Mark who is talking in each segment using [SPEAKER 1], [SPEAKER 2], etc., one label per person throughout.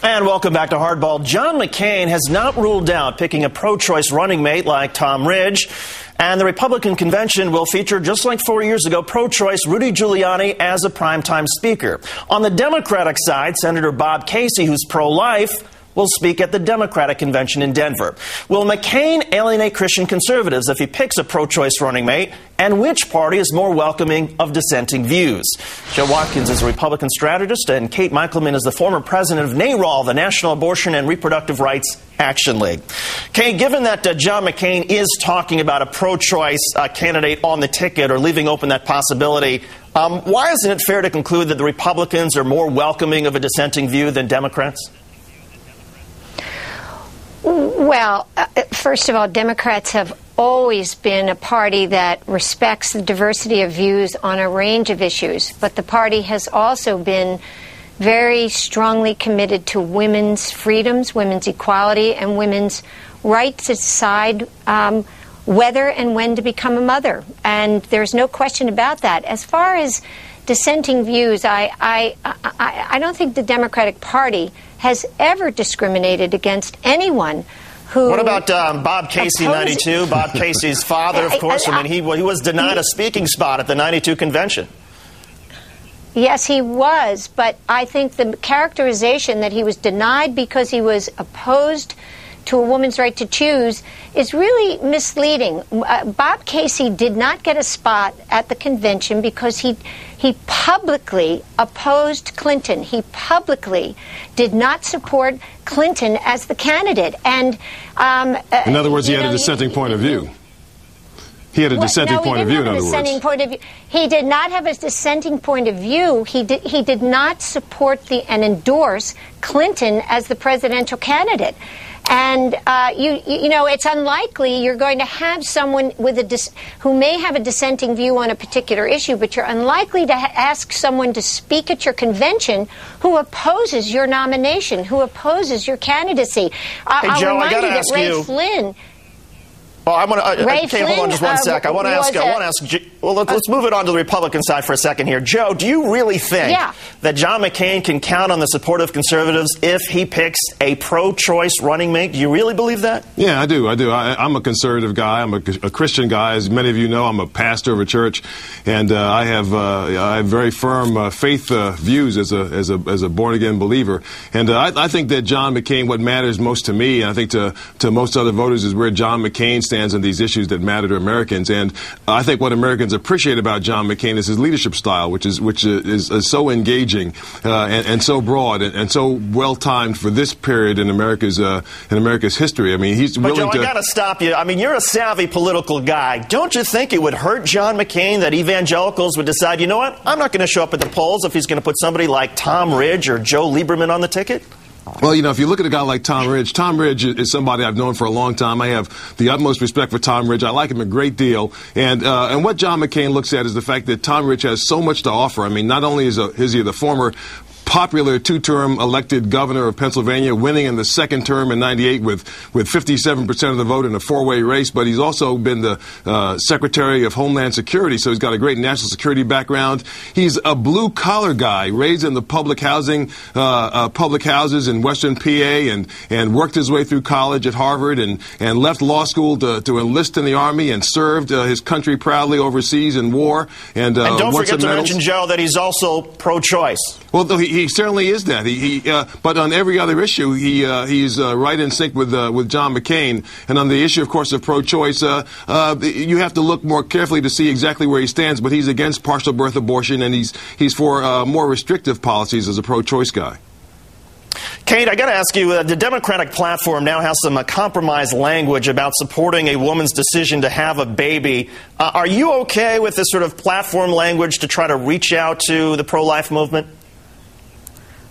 [SPEAKER 1] And welcome back to Hardball. John McCain has not ruled out picking a pro-choice running mate like Tom Ridge. And the Republican convention will feature, just like 4 years ago, pro-choice Rudy Giuliani as a primetime speaker. On the Democratic side, Senator Bob Casey, who's pro-life, will speak at the Democratic convention in Denver. Will McCain alienate Christian conservatives if he picks a pro-choice running mate? And which party is more welcoming of dissenting views? Joe Watkins is a Republican strategist, and Kate Michelman is the former president of NARAL, the National Abortion and Reproductive Rights Action League. Kate, given that John McCain is talking about a pro-choice candidate on the ticket or leaving open that possibility, why isn't it fair to conclude that the Republicans are more welcoming of a dissenting view than Democrats?
[SPEAKER 2] Well, first of all, Democrats have always been a party that respects the diversity of views on a range of issues, but the party has also been very strongly committed to women's freedoms, women's equality, and women's right to decide whether and when to become a mother. And there's no question about that. As far as dissenting views, I don't think the Democratic Party has ever discriminated against anyone who...
[SPEAKER 1] What about Bob Casey, 92? Bob Casey's father, of course. I mean, he was denied a speaking spot at the 92 convention.
[SPEAKER 2] Yes, he was, but I think the characterization that he was denied because he was opposed to a woman's right to choose is really misleading. Bob Casey did not get a spot at the convention because he publicly opposed Clinton. He publicly did not support Clinton as the candidate. And
[SPEAKER 3] in other words, he had a dissenting point of view. He had a dissenting point of view, in other words.
[SPEAKER 2] He did not have a dissenting point of view. He did not support and endorse Clinton as the presidential candidate. And, you know, it's unlikely you're going to have someone with who may have a dissenting view on a particular issue, but you're unlikely to ask someone to speak at your convention who opposes your nomination, who opposes your candidacy.
[SPEAKER 1] Hey, Joe, I got to ask
[SPEAKER 2] Ray
[SPEAKER 1] you.
[SPEAKER 2] Flynn.
[SPEAKER 1] Oh, okay, hold on just one sec. I want to ask. Well, let's move it on to the Republican side for a second here. Joe, do you really think that John McCain can count on the support of conservatives if he picks a pro-choice running mate? Do you really believe that?
[SPEAKER 3] Yeah, I do. I'm a conservative guy. I'm a Christian guy. As many of you know, I'm a pastor of a church, and I have very firm faith views as a born-again believer. And I think that John McCain, what matters most to me, and I think to most other voters, is where John McCain stands on these issues that matter to Americans. And I think what Americans appreciate about John McCain is his leadership style, which is so engaging and so broad and so well timed for this period in America's history. I mean, he's willing to.
[SPEAKER 1] But Joe, I got to stop you. I mean, you're a savvy political guy. Don't you think it would hurt John McCain that evangelicals would decide, you know what, I'm not going to show up at the polls if he's going to put somebody like Tom Ridge or Joe Lieberman on the ticket?
[SPEAKER 3] Well, you know, if you look at a guy like Tom Ridge is somebody I've known for a long time. I have the utmost respect for Tom Ridge. I like him a great deal. And what John McCain looks at is the fact that Tom Ridge has so much to offer. I mean, not only is he the former popular two-term elected governor of Pennsylvania, winning in the second term in '98 with 57% of the vote in a four-way race, but he's also been the Secretary of Homeland Security, so he's got a great national security background. He's a blue-collar guy, raised in the public houses in Western PA, and worked his way through college at Harvard and left law school to enlist in the Army and served his country proudly overseas in war. And
[SPEAKER 1] don't forget to mention, Joe, that he's also pro-choice.
[SPEAKER 3] Well, he certainly is that. But on every other issue, he's right in sync with John McCain. And on the issue, of course, of pro-choice, you have to look more carefully to see exactly where he stands. But he's against partial birth abortion, and he's for more restrictive policies as a pro-choice guy.
[SPEAKER 1] Kate, I got to ask you, the Democratic platform now has some compromise language about supporting a woman's decision to have a baby. Are you okay with this sort of platform language to try to reach out to the pro-life movement?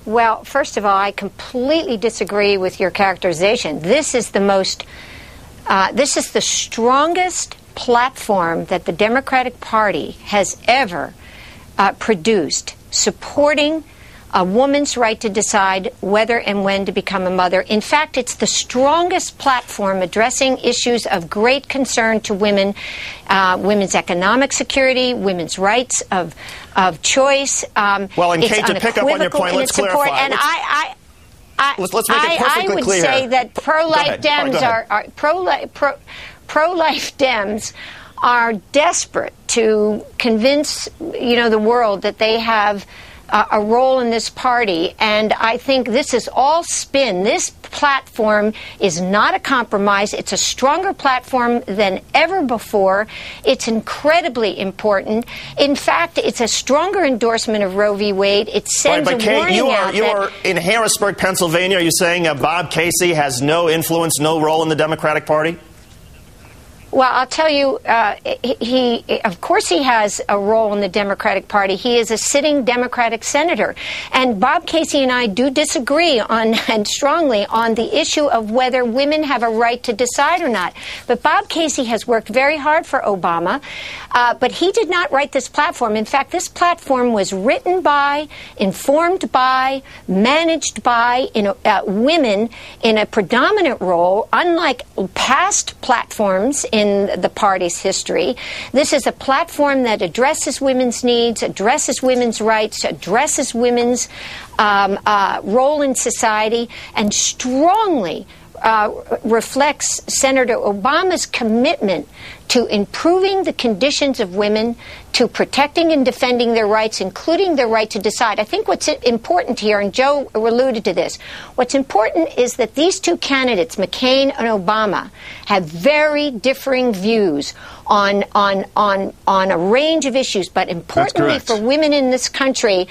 [SPEAKER 2] Well, first of all, I completely disagree with your characterization. This is the strongest platform that the Democratic Party has ever produced, supporting a woman's right to decide whether and when to become a mother. In fact, it's the strongest platform addressing issues of great concern to women, women's economic security, women's rights of choice.
[SPEAKER 1] Well, and Kate, to pick up on your point, let's clarify.
[SPEAKER 2] And
[SPEAKER 1] let's make it perfectly clear.
[SPEAKER 2] I would say that pro-life Dems pro-life Dems are desperate to convince the world that they have a role in this party, and I think this is all spin. This platform is not a compromise. It's a stronger platform than ever before. It's incredibly important. In fact, it's a stronger endorsement of Roe v. Wade. It sends a warning out.
[SPEAKER 1] You are in Harrisburg, Pennsylvania. Are you saying Bob Casey has no influence, no role in the Democratic Party?
[SPEAKER 2] Well, I'll tell you, of course he has a role in the Democratic Party. He is a sitting Democratic senator. And Bob Casey and I do disagree and strongly on the issue of whether women have a right to decide or not. But Bob Casey has worked very hard for Obama, but he did not write this platform. In fact, this platform was written by, informed by, managed by women in a predominant role, unlike past platforms in the party's history. This is a platform that addresses women's needs, addresses women's rights, addresses women's role in society, and strongly reflects Senator Obama's commitment to improving the conditions of women, to protecting and defending their rights, including their right to decide. I think what's important here, and Joe alluded to this, what's important is that these two candidates, McCain and Obama, have very differing views on a range of issues. But importantly for women in this country,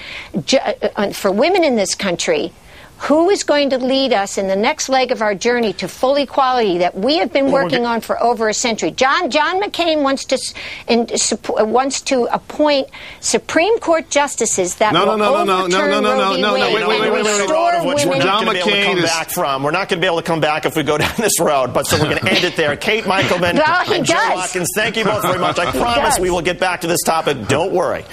[SPEAKER 2] who is going to lead us in the next leg of our journey to full equality that we have been working on for over a century? John McCain wants to appoint Supreme Court justices that will overturn Roe v. Wade and restore women.
[SPEAKER 1] John McCain we're not going to be able to come back if we go down this road. But so we're going to end it there. Kate Michelman and Joe Watkins, thank you both very much. I promise we will get back to this topic. Don't worry.